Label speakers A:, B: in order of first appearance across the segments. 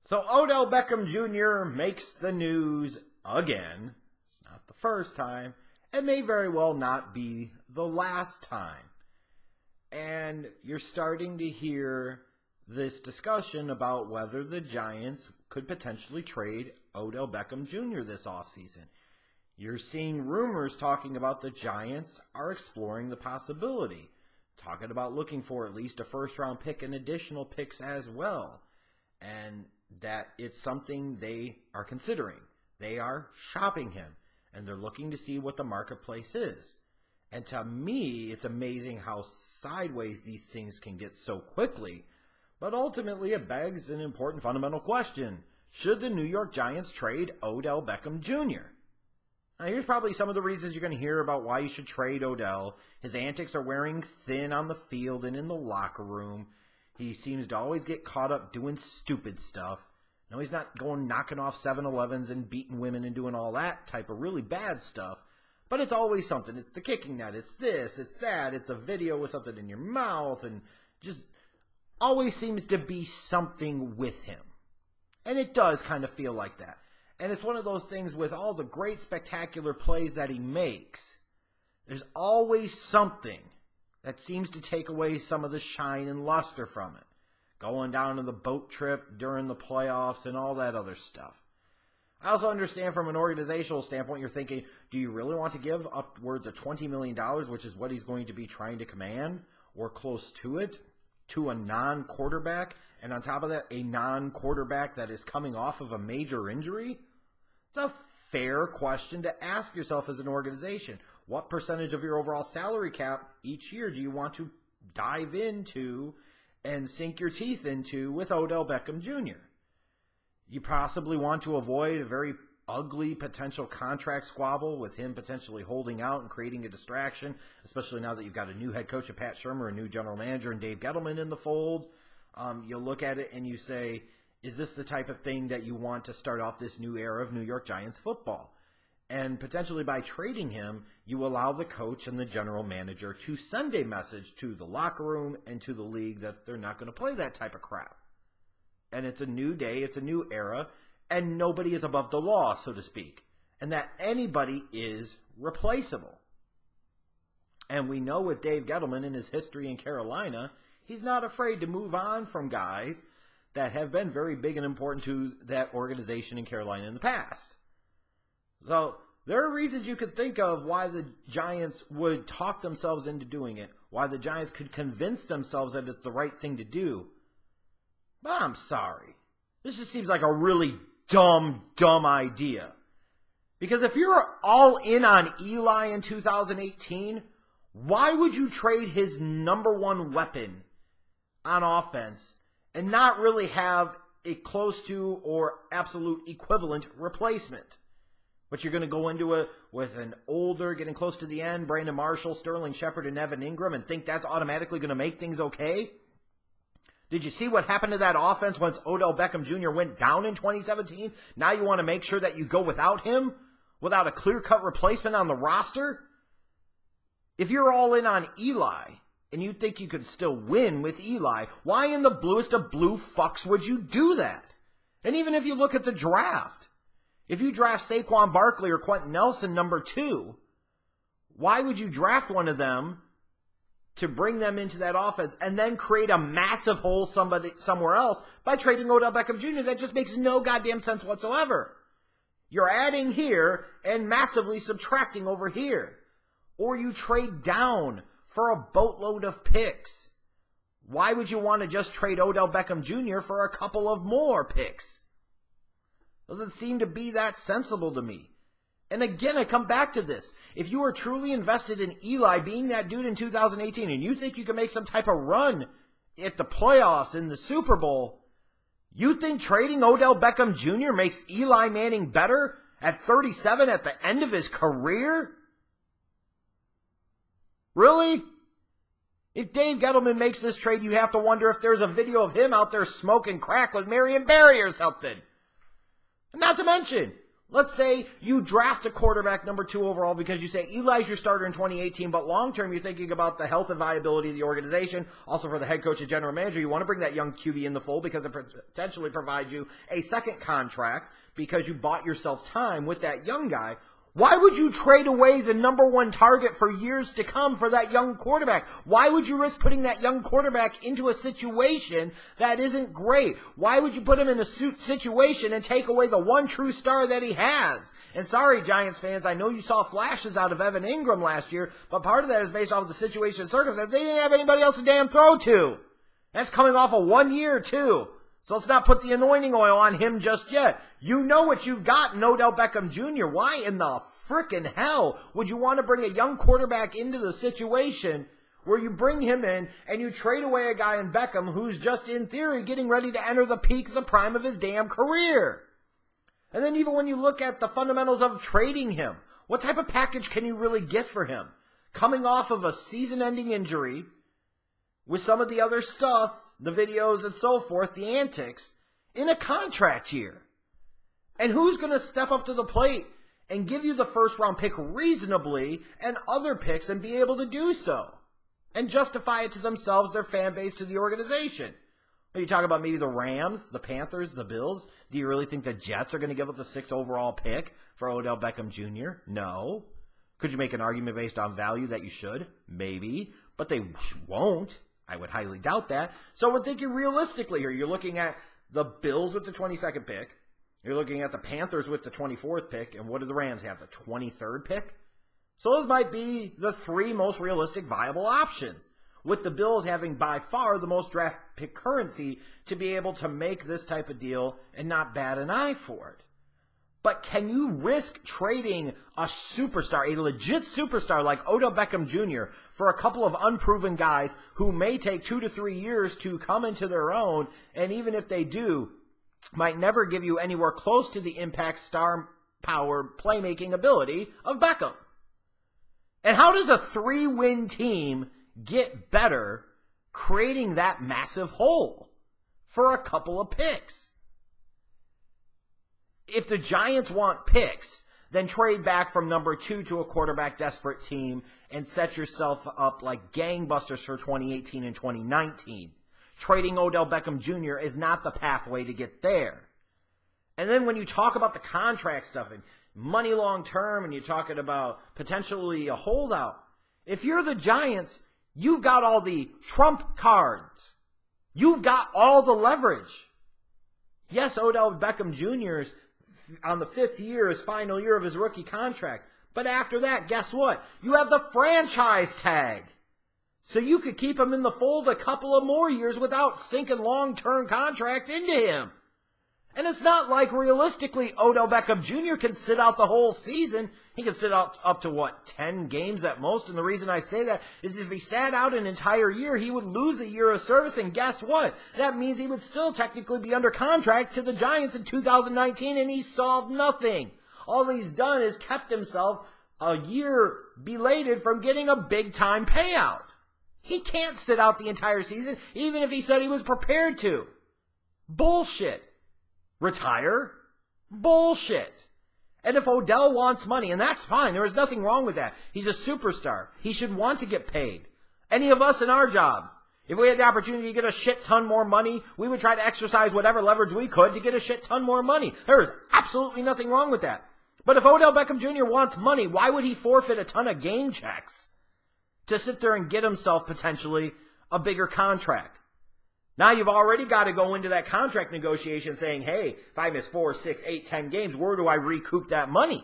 A: So Odell Beckham Jr. makes the news again. It's not the first time. It may very well not be the last time. And you're starting to hear this discussion about whether the Giants could potentially trade Odell Beckham Jr. this offseason. You're seeing rumors talking about the Giants are exploring the possibility, talking about looking for at least a first-round pick and additional picks as well, and that it's something they are considering. They are shopping him, and they're looking to see what the marketplace is. And to me, it's amazing how sideways these things can get so quickly, but ultimately it begs an important fundamental question. Should the New York Giants trade Odell Beckham Jr.? Now, here's probably some of the reasons you're going to hear about why you should trade Odell. His antics are wearing thin on the field and in the locker room. He seems to always get caught up doing stupid stuff. No, he's not going knocking off 7-Elevens and beating women and doing all that type of really bad stuff. But it's always something. It's the kicking net. It's this. It's that. It's a video with something in your mouth. And just always seems to be something with him. And it does kind of feel like that. And it's one of those things with all the great spectacular plays that he makes. There's always something that seems to take away some of the shine and luster from it. Going down on the boat trip during the playoffs and all that other stuff. I also understand from an organizational standpoint, you're thinking, do you really want to give upwards of $20 million, which is what he's going to be trying to command, or close to it, to a non-quarterback, and on top of that, a non-quarterback that is coming off of a major injury? It's a fair question to ask yourself as an organization. What percentage of your overall salary cap each year do you want to dive into and sink your teeth into with Odell Beckham Jr.? You possibly want to avoid a very ugly potential contract squabble with him potentially holding out and creating a distraction, especially now that you've got a new head coach, Pat Shurmur, a new general manager, and Dave Gettleman in the fold. You look at it and you say, is this the type of thing that you want to start off this new era of New York Giants football? And potentially by trading him, you allow the coach and the general manager to send a message to the locker room and to the league that they're not going to play that type of crap. And it's a new day, it's a new era, and nobody is above the law, so to speak. And that anybody is replaceable. And we know with Dave Gettleman and his history in Carolina, he's not afraid to move on from guys that have been very big and important to that organization in Carolina in the past. So there are reasons you could think of why the Giants would talk themselves into doing it, why the Giants could convince themselves that it's the right thing to do. But I'm sorry. This just seems like a really dumb idea. Because if you're all in on Eli in 2018, why would you trade his number one weapon on offense and not really have a close to or absolute equivalent replacement? But you're going to go into it with an older, getting close to the end, Brandon Marshall, Sterling Shepard, and Evan Ingram, and think that's automatically going to make things okay? Did you see what happened to that offense once Odell Beckham Jr. went down in 2017? Now you want to make sure that you go without him? Without a clear-cut replacement on the roster? If you're all in on Eli, and you think you could still win with Eli, why in the bluest of blue fucks would you do that? And even if you look at the draft, if you draft Saquon Barkley or Quentin Nelson number 2, why would you draft one of them to bring them into that offense and then create a massive hole somewhere else by trading Odell Beckham Jr.? That just makes no goddamn sense whatsoever. You're adding here and massively subtracting over here. Or you trade down for a boatload of picks. Why would you want to just trade Odell Beckham Jr. for a couple of more picks? Doesn't seem to be that sensible to me. And again, I come back to this. If you are truly invested in Eli being that dude in 2018 and you think you can make some type of run at the playoffs in the Super Bowl, you think trading Odell Beckham Jr. makes Eli Manning better at 37 at the end of his career? Really? If Dave Gettleman makes this trade, you have to wonder if there's a video of him out there smoking crack with Marion Barry or something. Not to mention, Let's say you draft a quarterback number 2 overall because you say Eli's your starter in 2018, but long-term you're thinking about the health and viability of the organization. Also for the head coach and general manager, you want to bring that young QB in the fold because it potentially provides you a second contract because you bought yourself time with that young guy. Why would you trade away the number 1 target for years to come for that young quarterback? Why would you risk putting that young quarterback into a situation that isn't great? Why would you put him in a situation and take away the one true star that he has? And sorry, Giants fans, I know you saw flashes out of Evan Ingram last year, but part of that is based off of the situation and circumstance. They didn't have anybody else to damn throw to. That's coming off of 1 year, too. So let's not put the anointing oil on him just yet. You know what you've got in Odell Beckham Jr. Why in the frickin' hell would you want to bring a young quarterback into the situation where you bring him in and you trade away a guy in Beckham who's just in theory getting ready to enter the peak, the prime of his damn career? And then even when you look at the fundamentals of trading him, what type of package can you really get for him? Coming off of a season-ending injury with some of the other stuff, the videos and so forth, the antics, in a contract year. And who's going to step up to the plate and give you the first-round pick reasonably and other picks and be able to do so? And justify it to themselves, their fan base, to the organization. Are you talking about maybe the Rams, the Panthers, the Bills? Do you really think the Jets are going to give up the 6th overall pick for Odell Beckham Jr.? No. Could you make an argument based on value that you should? Maybe. But they won't. I would highly doubt that. So we're thinking realistically here. You're looking at the Bills with the 22nd pick. You're looking at the Panthers with the 24th pick. And what do the Rams have? The 23rd pick? So those might be the 3 most realistic viable options, with the Bills having by far the most draft pick currency to be able to make this type of deal and not bat an eye for it. But can you risk trading a superstar, a legit superstar like Odell Beckham Jr. for a couple of unproven guys who may take 2 to 3 years to come into their own, and even if they do, might never give you anywhere close to the impact, star power, playmaking ability of Beckham? And how does a 3-win team get better creating that massive hole for a couple of picks? If the Giants want picks, then trade back from number 2 to a quarterback desperate team and set yourself up like gangbusters for 2018 and 2019. Trading Odell Beckham Jr. is not the pathway to get there. And then when you talk about the contract stuff and money long term and you're talking about potentially a holdout, if you're the Giants, you've got all the trump cards. You've got all the leverage. Yes, Odell Beckham Jr.'s on the 5th year, his final year of his rookie contract. But after that, guess what? You have the franchise tag. So you could keep him in the fold a couple of more years without sinking long-term contract into him. And it's not like realistically Odell Beckham Jr. can sit out the whole season. He can sit out up to, 10 games at most? And the reason I say that is if he sat out an entire year, he would lose a year of service. And guess what? That means he would still technically be under contract to the Giants in 2019, and he solved nothing. All he's done is kept himself a year belated from getting a big-time payout. He can't sit out the entire season, even if he said he was prepared to. Bullshit. Retire? Bullshit. And if Odell wants money, and that's fine, there is nothing wrong with that. He's a superstar. He should want to get paid. Any of us in our jobs, if we had the opportunity to get a shit ton more money, we would try to exercise whatever leverage we could to get a shit ton more money. There is absolutely nothing wrong with that. But if Odell Beckham Jr. wants money, why would he forfeit a ton of game checks to sit there and get himself potentially a bigger contract? Now you've already got to go into that contract negotiation saying, hey, if I miss 4, 6, 8, 10 games, where do I recoup that money?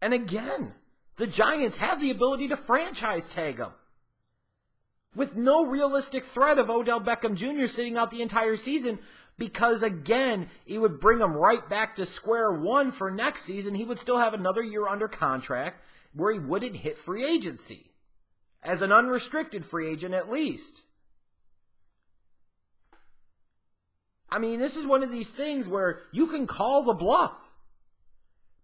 A: And again, the Giants have the ability to franchise tag him with no realistic threat of Odell Beckham Jr. sitting out the entire season because, again, it would bring him right back to square one for next season. He would still have another year under contract where he wouldn't hit free agency. As an unrestricted free agent, at least. I mean, this is one of these things where you can call the bluff.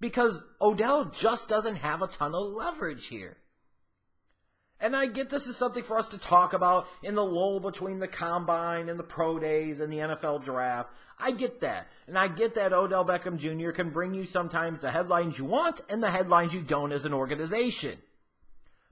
A: Because Odell just doesn't have a ton of leverage here. And I get this is something for us to talk about in the lull between the combine and the pro days and the NFL draft. I get that. And I get that Odell Beckham Jr. can bring you sometimes the headlines you want and the headlines you don't as an organization.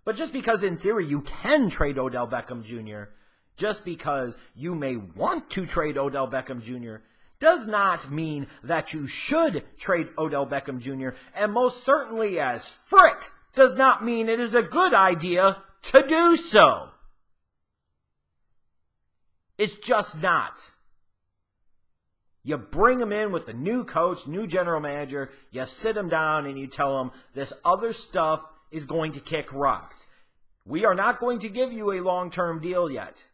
A: But just because in theory you can trade Odell Beckham Jr., just because you may want to trade Odell Beckham Jr., does not mean that you should trade Odell Beckham Jr., and most certainly as frick does not mean it is a good idea to do so. It's just not. You bring him in with the new coach, new general manager, you sit him down and you tell him this other stuff is going to kick rocks. We are not going to give you a long-term deal yet.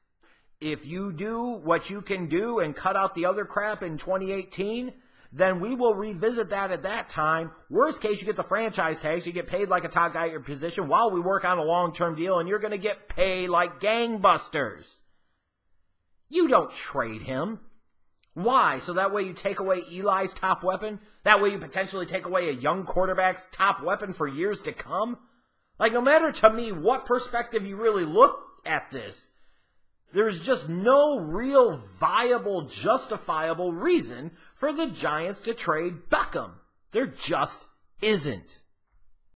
A: If you do what you can do and cut out the other crap in 2018, then we will revisit that at that time. Worst case, you get the franchise tags. You get paid like a top guy at your position while we work on a long-term deal, and you're going to get paid like gangbusters. You don't trade him. Why? So that way you take away Eli's top weapon? That way you potentially take away a young quarterback's top weapon for years to come? Like, no matter to me what perspective you really look at this, there's just no real viable, justifiable reason for the Giants to trade Beckham. There just isn't.